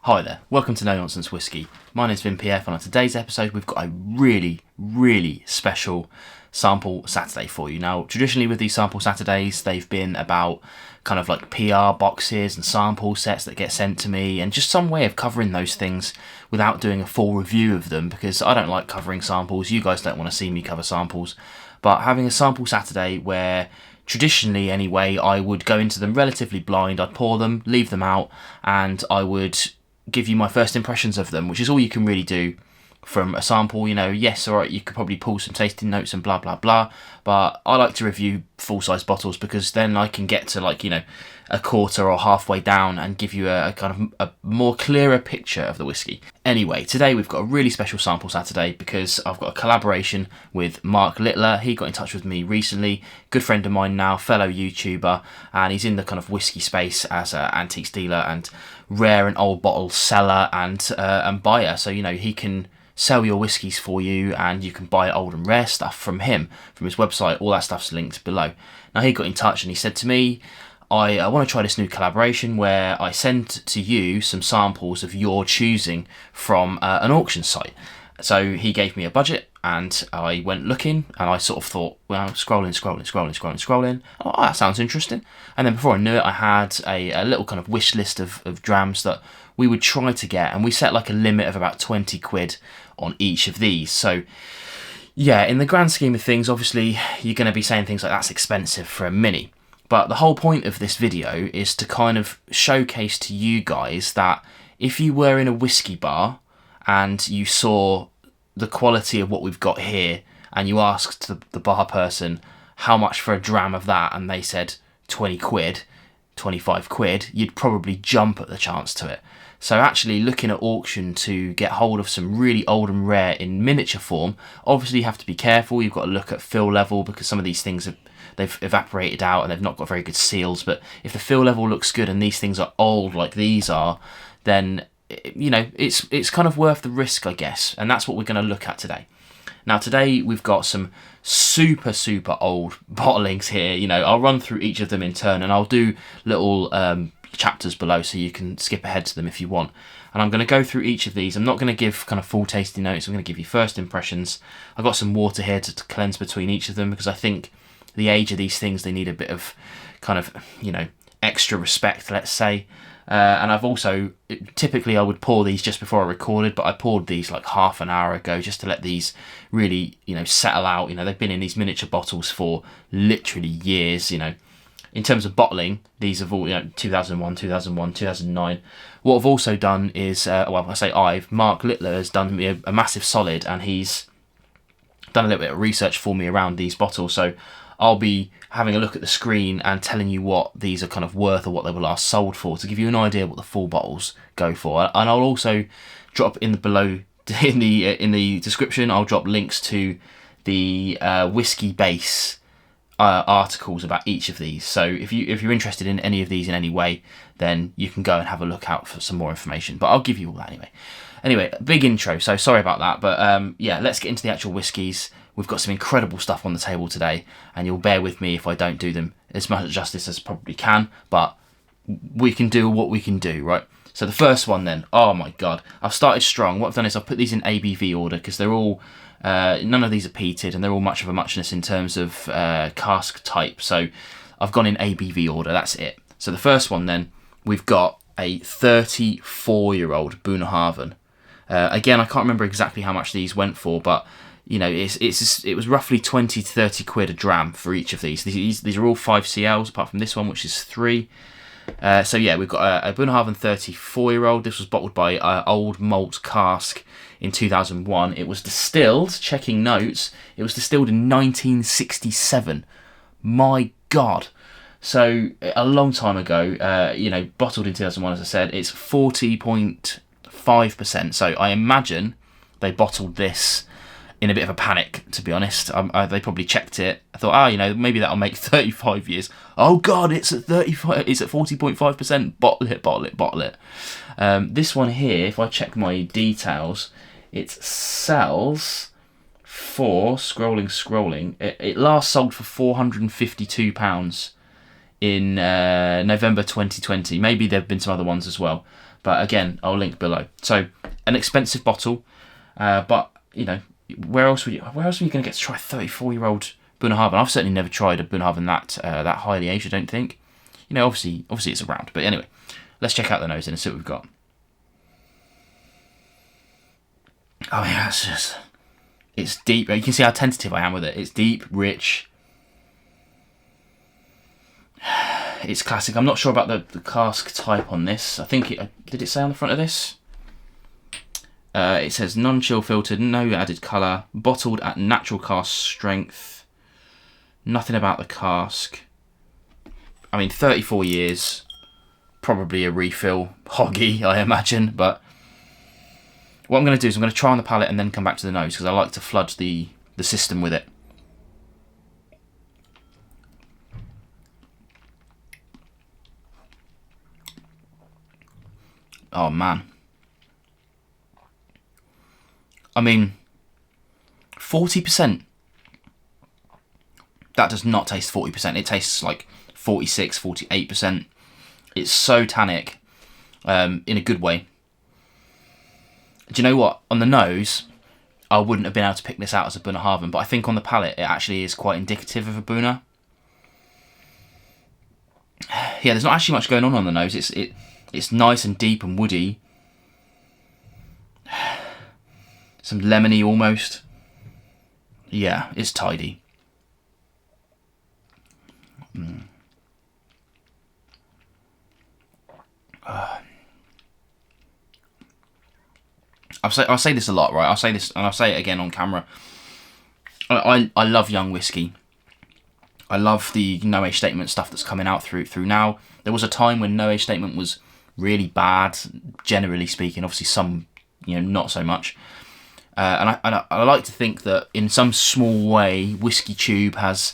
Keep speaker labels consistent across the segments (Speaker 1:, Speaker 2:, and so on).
Speaker 1: Hi there, welcome to No Nonsense Whiskey. My name's Vin PF, and on today's episode we've got a really special Sample Saturday for you. Now, traditionally with these Sample Saturdays, they've been about kind of like PR boxes and sample sets that get sent to me, and just some way of covering those things without doing a full review of them, because I don't like covering samples. You guys don't want to see me cover samples, but having a Sample Saturday where traditionally anyway I would go into them relatively blind, I'd pour them, leave them out, and I would give you my first impressions of them, which is all you can really do from a sample. You know, yes, alright, you could probably pull some tasting notes and blah blah blah, but I like to review full-size bottles because then I can get to, like, you know, a quarter or halfway down and give you a kind of a more clearer picture of the whiskey. Anyway, today we've got a really special Sample Saturday because I've got a collaboration with Mark Littler. He got in touch with me recently, good friend of mine now, fellow YouTuber, and he's in the kind of whiskey space as an antiques dealer and rare and old bottle seller and buyer. So, you know, he can sell your whiskies for you, and you can buy old and rare stuff from him, from his website. All that stuff's linked below. Now, he got in touch and he said to me, I want to try this new collaboration where I send to you some samples of your choosing from an auction site. So he gave me a budget and I went looking, and I sort of thought, well, scrolling. Oh, that sounds interesting. And then before I knew it, I had a little kind of wish list of drams that we would try to get, and we set like a limit of about 20 quid on each of these. So yeah, in the grand scheme of things, obviously you're going to be saying things like that's expensive for a mini. But the whole point of this video is to kind of showcase to you guys that if you were in a whiskey bar and you saw the quality of what we've got here, and you asked the bar person how much for a dram of that, and they said 20 quid, 25 quid, you'd probably jump at the chance to it. So actually looking at auction to get hold of some really old and rare in miniature form, obviously you have to be careful. You've got to look at fill level, because some of these things they've evaporated out and they've not got very good seals. But if the fill level looks good and these things are old like these are, then, you know, it's kind of worth the risk, I guess. And that's what we're going to look at today. Now, today we've got some super old bottlings here. You know, I'll run through each of them in turn, and I'll do little chapters below so you can skip ahead to them if you want. And I'm going to go through each of these. I'm not going to give kind of full tasting notes. I'm going to give you first impressions. I've got some water here to cleanse between each of them, because I think the age of these things, they need a bit of kind of, you know, extra respect, let's say. And I've also, typically I would pour these just before I recorded, but I poured these like half an hour ago just to let these really, you know, settle out. You know, they've been in these miniature bottles for literally years, you know. In terms of bottling, these have all, you know, 2001, 2009. What I've also done is, Mark Littler has done me a massive solid, and he's done a little bit of research for me around these bottles. So I'll be having a look at the screen and telling you what these are kind of worth, or what they were last sold for, to give you an idea what the full bottles go for. And I'll also drop in the below in the description, I'll drop links to the whiskey base articles about each of these. So if you're interested in any of these in any way, then you can go and have a look out for some more information. But I'll give you all that anyway. Anyway, big intro, so sorry about that. But yeah, let's get into the actual whiskies. We've got some incredible stuff on the table today, and you'll bear with me if I don't do them as much justice as probably can, but we can do what we can do, right? So the first one then, oh my god, I've started strong. What I've done is I've put these in ABV order, because they're all, none of these are peated, and they're all much of a muchness in terms of cask type. So I've gone in ABV order, that's it. So the first one then, we've got a 34-year-old Bunnahabhain. Again, I can't remember exactly how much these went for, but you know, it was roughly 20 to 30 quid a dram for each of these. These are all 5CLs, apart from this one, which is 3. So yeah, we've got a Bunnahabhain 34-year-old. This was bottled by Old Malt Cask in 2001. It was distilled, checking notes, it was distilled in 1967. My God. So a long time ago, you know, bottled in 2001, as I said. It's 40.5%. So I imagine they bottled this in a bit of a panic, to be honest. They probably checked it. I thought, you know, maybe that'll make 35 years. Oh God, it's at 35. It's at 40.5%. Bottle it. This one here, if I check my details, it sells for scrolling. It last sold for £452 in November 2020. Maybe there've been some other ones as well. But again, I'll link below. So an expensive bottle, but you know, where else are you going to get to try 34-year-old Bunnahabhain? I've certainly never tried a Bunnahabhain that highly aged, I don't think. You know, obviously it's around. But anyway, let's check out the nose and see what we've got. Oh yeah, it's deep. You can see how tentative I am with it. It's deep, rich. It's classic. I'm not sure about the cask type on this. I think did it say on the front of this? It says non-chill filtered, no added colour, bottled at natural cask strength. Nothing about the cask. I mean, 34 years, probably a refill, hoggy, I imagine. But what I'm going to do is I'm going to try on the palate and then come back to the nose, because I like to flood the system with it. Oh man. I mean, 40%. That does not taste 40%. It tastes like 46, 48%. It's so tannic, in a good way. Do you know what? On the nose, I wouldn't have been able to pick this out as a Bunnahabhain, but I think on the palate, it actually is quite indicative of a Bunna. Yeah, there's not actually much going on the nose. It's nice and deep and woody. Some lemony almost. Yeah, it's tidy. I'll say this a lot, right? I'll say this and I'll say it again on camera. I love young whiskey. I love the no age statement stuff that's coming out through now. There was a time when no age statement was really bad, generally speaking. Obviously, some, you know, not so much. And I like to think that in some small way, Whiskey Tube has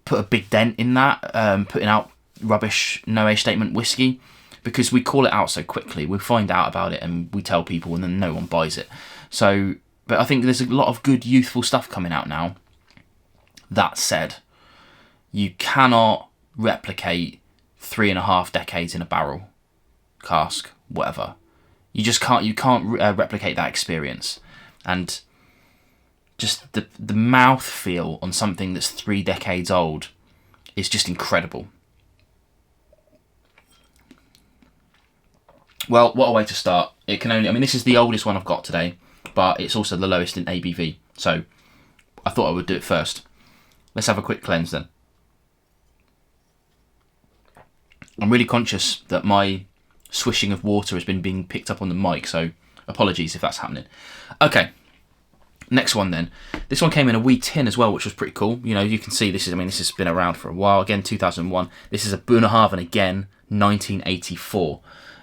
Speaker 1: put a big dent in that, putting out rubbish no age statement whiskey, because we call it out so quickly. We find out about it and we tell people, and then no one buys it. So, but I think there's a lot of good youthful stuff coming out now. That said, you cannot replicate 3.5 decades in a barrel, cask, whatever. You just can't. You can't replicate that experience. And just the mouthfeel on something that's 3 decades old is just incredible. Well, what a way to start. It can only, I mean, this is the oldest one I've got today, but it's also the lowest in ABV. So I thought I would do it first. Let's have a quick cleanse then. I'm really conscious that my swishing of water has been being picked up on the mic, so apologies if that's happening. Okay, next one then. This one came in a wee tin as well, which was pretty cool. You know, you can see this is, I mean, this has been around for a while. Again, 2001. This is a Bunnahabhain again, 1984.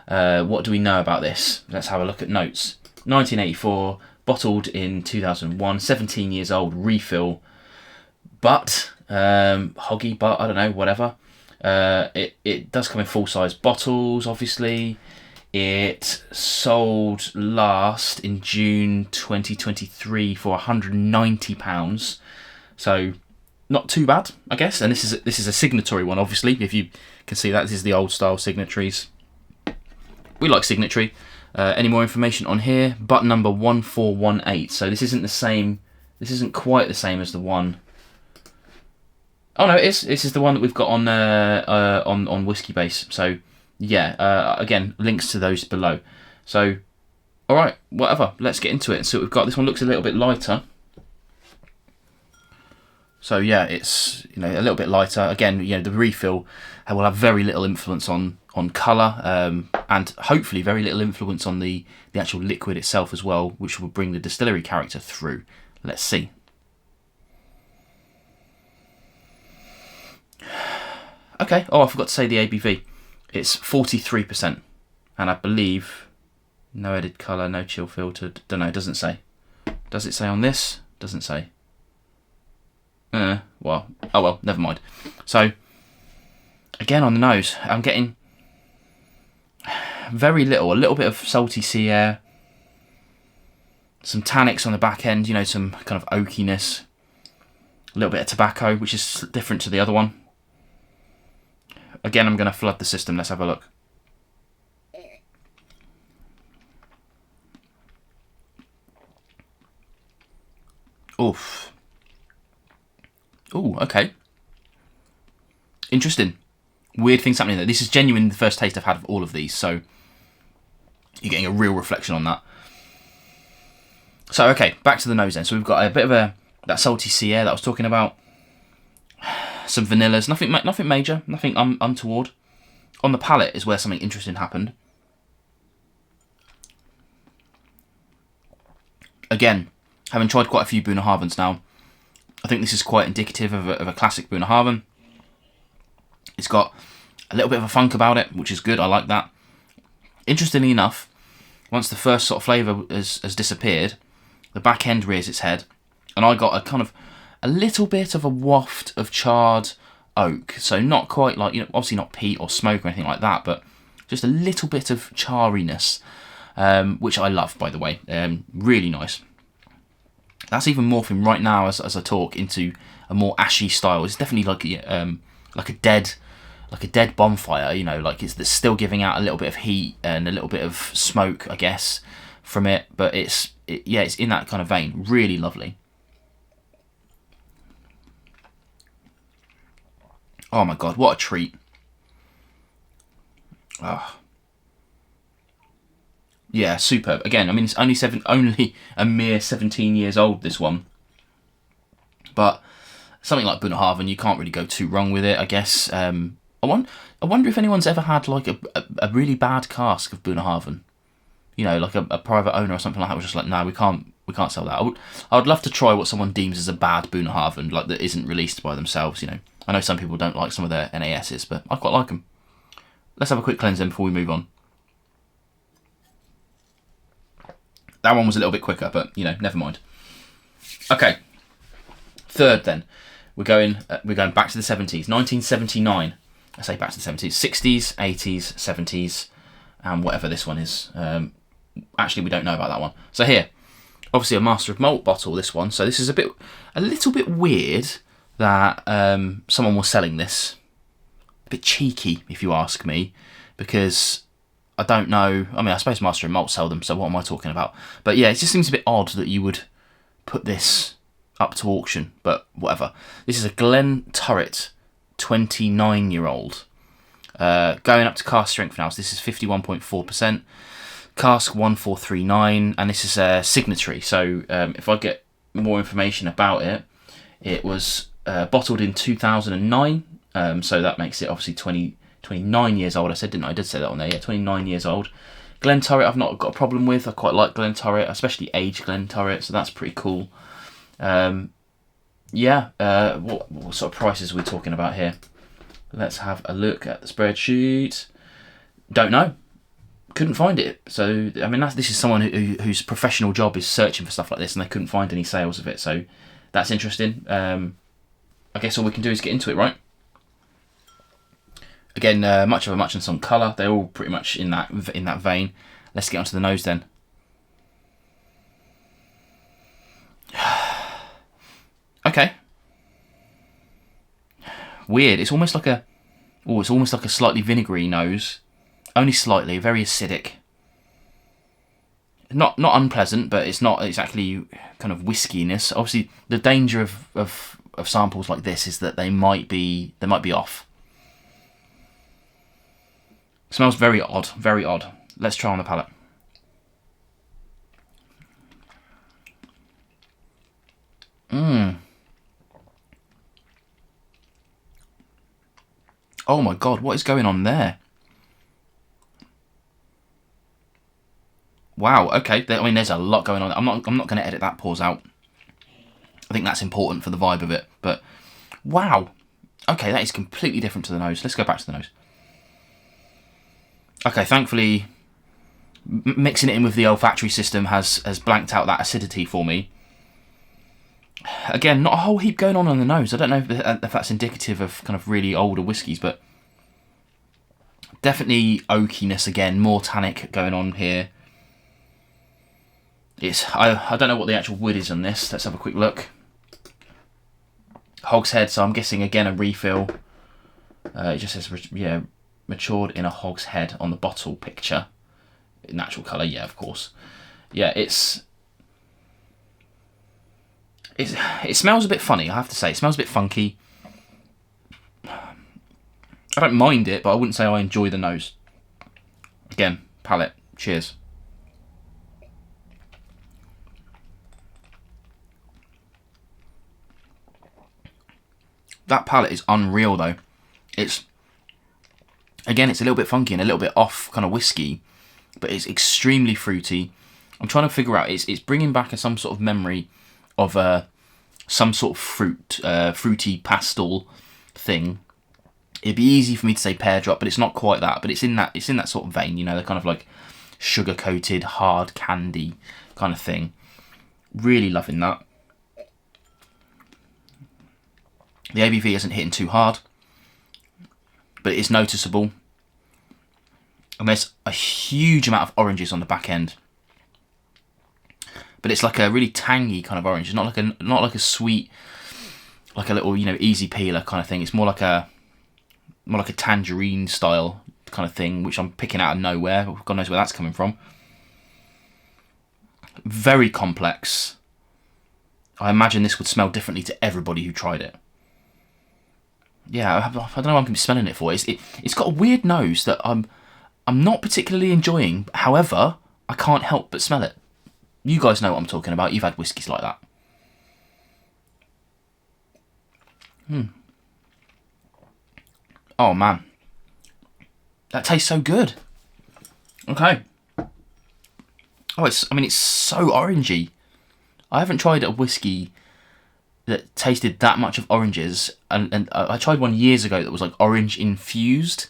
Speaker 1: What do we know about this? Let's have a look at notes. 1984, bottled in 2001, 17 years old, refill. But, hoggy, but, I don't know, whatever. It does come in full-size bottles, obviously. It sold last in June 2023 for £190. So not too bad, I guess. And this is a signatory one, obviously. If you can see that, this is the old style signatories. We like signatory. Any more information on here? Button number 1418. So this isn't the same. This isn't quite the same as the one. Oh no, it is. This is the one that we've got on Whiskey Base. So yeah, again, links to those below. So, all right, whatever. Let's get into it and see what we've got. This one looks a little bit lighter. So yeah, it's, you know, a little bit lighter. Again, you know, the refill will have very little influence on colour, and hopefully very little influence on the actual liquid itself as well, which will bring the distillery character through. Let's see. Okay. Oh, I forgot to say the ABV. It's 43%, and I believe no added colour, no chill filtered. Don't know. It doesn't say. Does it say on this? Doesn't say. Well, oh well, never mind. So, again on the nose, I'm getting very little, a little bit of salty sea air, some tannics on the back end, you know, some kind of oakiness, a little bit of tobacco, which is different to the other one. Again, I'm going to flood the system. Let's have a look. Oof. Ooh, okay. Interesting. Weird things happening there. This is genuinely the first taste I've had of all of these, so you're getting a real reflection on that. So, okay, back to the nose then. So we've got a bit of that salty sea air that I was talking about. Some vanillas, nothing major, nothing untoward. On the palate is where something interesting happened. Again, having tried quite a few Bunnahabhains now, I think this is quite indicative of a classic Bunnahabhain. It's got a little bit of a funk about it, which is good. I like that. Interestingly enough, once the first sort of flavour has disappeared, the back end rears its head, and I got a little bit of a waft of charred oak. So not quite like, obviously not peat or smoke or anything like that, but just a little bit of charriness, which I love, by the way. Really nice. That's even morphing right now as I talk into a more ashy style. It's definitely like a dead bonfire, like it's still giving out a little bit of heat and a little bit of smoke, I guess, from it. But it's in that kind of vein. Really lovely. Oh my god, what a treat! Oh. Yeah, superb. Again, I mean, it's only a mere 17 years old, this one. But something like Bunnahabhain, you can't really go too wrong with it, I guess. I wonder if anyone's ever had like a really bad cask of Bunnahabhain. Like a private owner or something like that was just like, no, we can't sell that. I would love to try what someone deems as a bad Bunnahabhain, like that isn't released by themselves. I know some people don't like some of their NASs, but I quite like them. Let's have a quick cleanse then before we move on. That one was a little bit quicker, but never mind. Okay, third then, we're going back to the 70s, 1979. I say back to the 70s, 60s, 80s, 70s, and whatever this one is. Actually, we don't know about that one. So here, obviously a Master of Malt bottle. This one. So this is a little bit weird that someone was selling this. A bit cheeky, if you ask me, because I don't know. I mean, I suppose Master of Malt sell them, so what am I talking about? But yeah, it just seems a bit odd that you would put this up to auction, but whatever. This is a Glenturret 29-year-old. Going up to cask strength now, so this is 51.4%. Cask 1439, and this is a signatory. So if I get more information about it, it was bottled in 2009, so that makes it obviously 29 years old. I said, didn't I? I did say that on there. Yeah, 29 years old. Glenturret, I've not got a problem with. I quite like Glenturret, especially aged Glenturret, so that's pretty cool. What sort of prices are we talking about here? Let's have a look at the spreadsheet. Don't know. Couldn't find it. So, I mean, this is someone whose professional job is searching for stuff like this, and they couldn't find any sales of it. So, that's interesting. I guess all we can do is get into it, right? Again, much of a muchness on colour. They're all pretty much in that vein. Let's get onto the nose then. Okay. Weird. It's almost like a slightly vinegary nose. Only slightly, very acidic. Not unpleasant, but it's not exactly kind of whiskyness. Obviously, the danger of samples like this is that they might be off. Smells very odd, very odd. Let's try on the palate. Oh my god, what is going on there? Wow, okay. I mean, there's a lot going on. I'm not going to edit that pause out. I think that's important for the vibe of it. But wow, okay, that is completely different to the nose. Let's go back to the nose. Okay, thankfully, mixing it in with the olfactory system has blanked out that acidity for me. Again, not a whole heap going on the nose. I don't know if that's indicative of kind of really older whiskies, but definitely oakiness again, more tannic going on here. I don't know what the actual wood is on this. Let's have a quick look. Hogshead, so I'm guessing again a refill. It just says, yeah, matured in a hogshead on the bottle picture. Natural colour, yeah, of course. Yeah, it's It smells a bit funny, I have to say. It smells a bit funky. I don't mind it, but I wouldn't say I enjoy the nose. Again, palate. Cheers. That palate is unreal, though. Again, it's a little bit funky and a little bit off kind of whiskey, but it's extremely fruity. I'm trying to figure out, it's bringing back some sort of memory of some sort of fruity pastel thing. It'd be easy for me to say pear drop, but it's not quite that. But it's in that sort of vein, you know, the kind of like sugar coated hard candy kind of thing. Really loving that. The ABV isn't hitting too hard, but it is noticeable. And there's a huge amount of oranges on the back end. But it's like a really tangy kind of orange. It's not like a sweet, like a little, you know, easy peeler kind of thing. It's more like a tangerine style kind of thing, which I'm picking out of nowhere. God knows where that's coming from. Very complex. I imagine this would smell differently to everybody who tried it. Yeah, I don't know what I'm going to be smelling it for. It's got a weird nose that I'm not particularly enjoying. However, I can't help but smell it. You guys know what I'm talking about. You've had whiskies like that. Oh, man. That tastes so good. Okay. Oh, it's so orangey. I haven't tried a whiskey that tasted that much of oranges. And I tried one years ago that was like orange infused.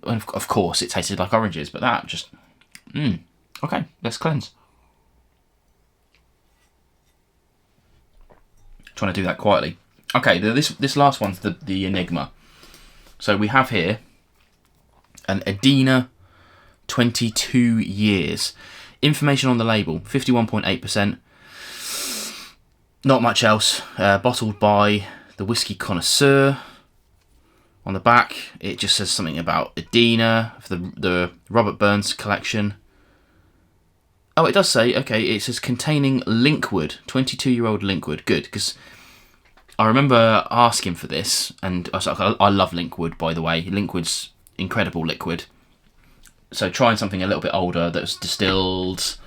Speaker 1: And of course, it tasted like oranges. But that just... Okay, let's cleanse. Trying to do that quietly. Okay, this last one's the enigma. So we have here an Edina 22 years. Information on the label, 51.8%. Not much else. Bottled by the Whisky Connoisseur. On the back, it just says something about Edina, for the Robert Burns collection. Oh, it does say, okay, it says containing Linkwood, 22-year-old Linkwood. Good, because I remember asking for this, and I love Linkwood, by the way. Linkwood's incredible liquid. So trying something a little bit older that was distilled,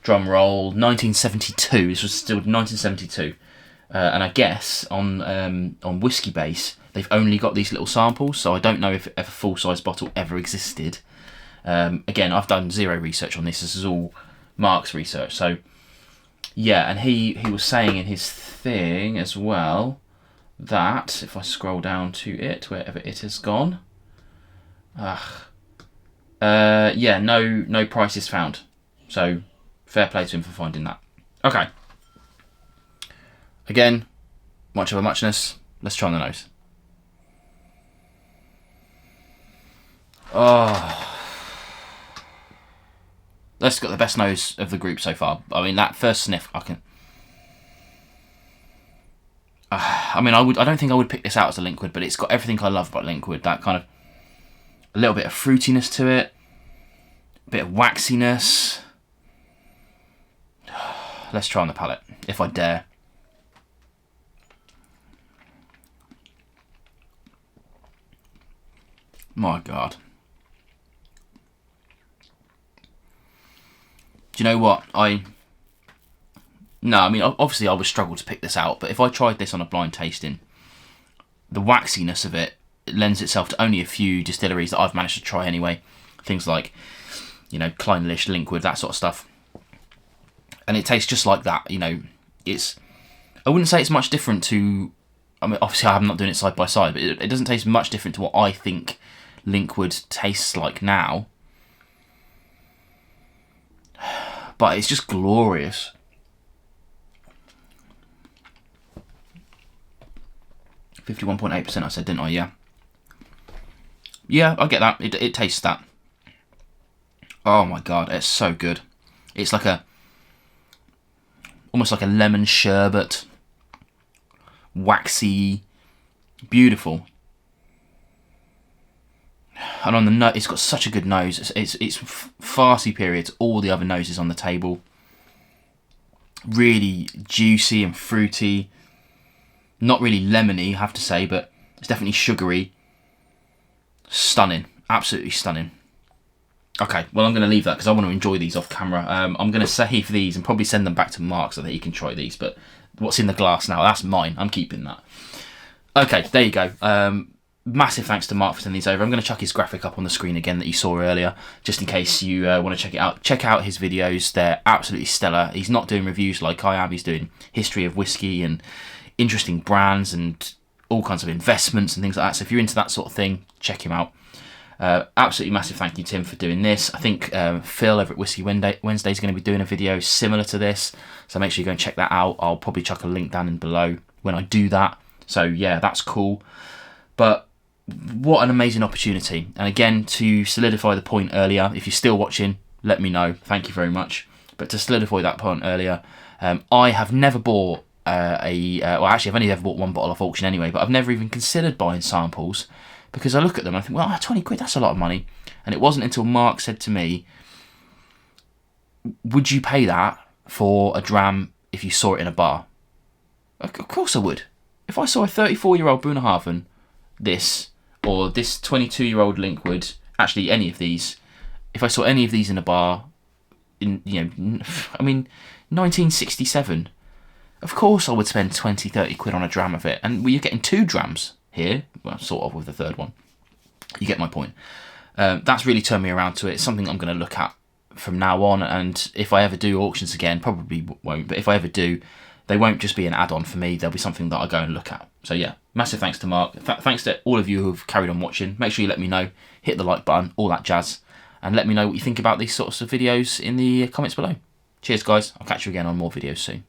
Speaker 1: drum roll, 1972. This was distilled in 1972. And I guess on Whiskey Base, they've only got these little samples, so I don't know if a full-size bottle ever existed. Again, I've done zero research on this. This is all Mark's research. So, yeah, and he was saying in his thing as well that, if I scroll down to it, wherever it has gone, yeah, no price is found. So, fair play to him for finding that. Okay. Again, much of a muchness. Let's try on the nose. Oh, that's got the best nose of the group so far. I mean, that first sniff, I can. I mean, I don't think I would pick this out as a Linkwood, but it's got everything I love about Linkwood. That kind of a little bit of fruitiness to it, a bit of waxiness. Let's try on the palate, if I dare. My God. Do you know what? I mean, obviously I would struggle to pick this out, but if I tried this on a blind tasting, the waxiness of it lends itself to only a few distilleries that I've managed to try anyway. Things like, you know, Kleinlish, Linkwood, that sort of stuff. And it tastes just like that, you know. I wouldn't say it's much different to, I mean, obviously I'm not doing it side by side, but it doesn't taste much different to what I think Linkwood tastes like now. But it's just glorious. %51.8% I said, didn't I? Yeah. Yeah, I get that. It tastes that. Oh my God, it's so good. It's like almost like a lemon sherbet. Waxy. Beautiful. And on the nose, it's got such a good nose. It's far superior to all the other noses on the table. really juicy and fruity. Not really lemony, I have to say, but it's definitely sugary. Stunning. Absolutely stunning. Okay, well, I'm going to leave that because I want to enjoy these off camera. I'm going to save these and probably send them back to Mark so that he can try these. But what's in the glass now, that's mine. I'm keeping that. Okay, there you go. Massive thanks to Mark for sending these over. I'm going to chuck his graphic up on the screen again that you saw earlier, just in case you want to check it out. Check out his videos. They're absolutely stellar. He's not doing reviews like I am. He's doing history of whiskey and interesting brands and all kinds of investments and things like that. So if you're into that sort of thing, check him out. Absolutely massive thank you, Tim, for doing this. I think Phil over at Whisky Wednesday is going to be doing a video similar to this, so make sure you go and check that out. I'll probably chuck a link down in below when I do that. So yeah, that's cool. But what an amazing opportunity. And again, to solidify the point earlier, if you're still watching, let me know. Thank you very much. But to solidify that point earlier, I have never bought well, actually, I've only ever bought one bottle off auction anyway, but I've never even considered buying samples, because I look at them and I think, well, 20 quid, that's a lot of money. And it wasn't until Mark said to me, would you pay that for a dram if you saw it in a bar? Of course I would. If I saw a 34-year-old Bunnahabhain, this, or this 22-year-old Linkwood, actually any of these, if I saw any of these in a bar, in, you know, I mean, 1967, of course I would spend 20, 30 quid on a dram of it. And you're getting 2 drams here, well, sort of with the third one. You get my point. That's really turned me around to it. It's something I'm going to look at from now on. And if I ever do auctions again, probably won't, but if I ever do, they won't just be an add-on for me. They'll be something that I go and look at. So yeah, massive thanks to Mark. Thanks to all of you who've carried on watching. Make sure you let me know. Hit the like button, all that jazz. And let me know what you think about these sorts of videos in the comments below. Cheers, guys. I'll catch you again on more videos soon.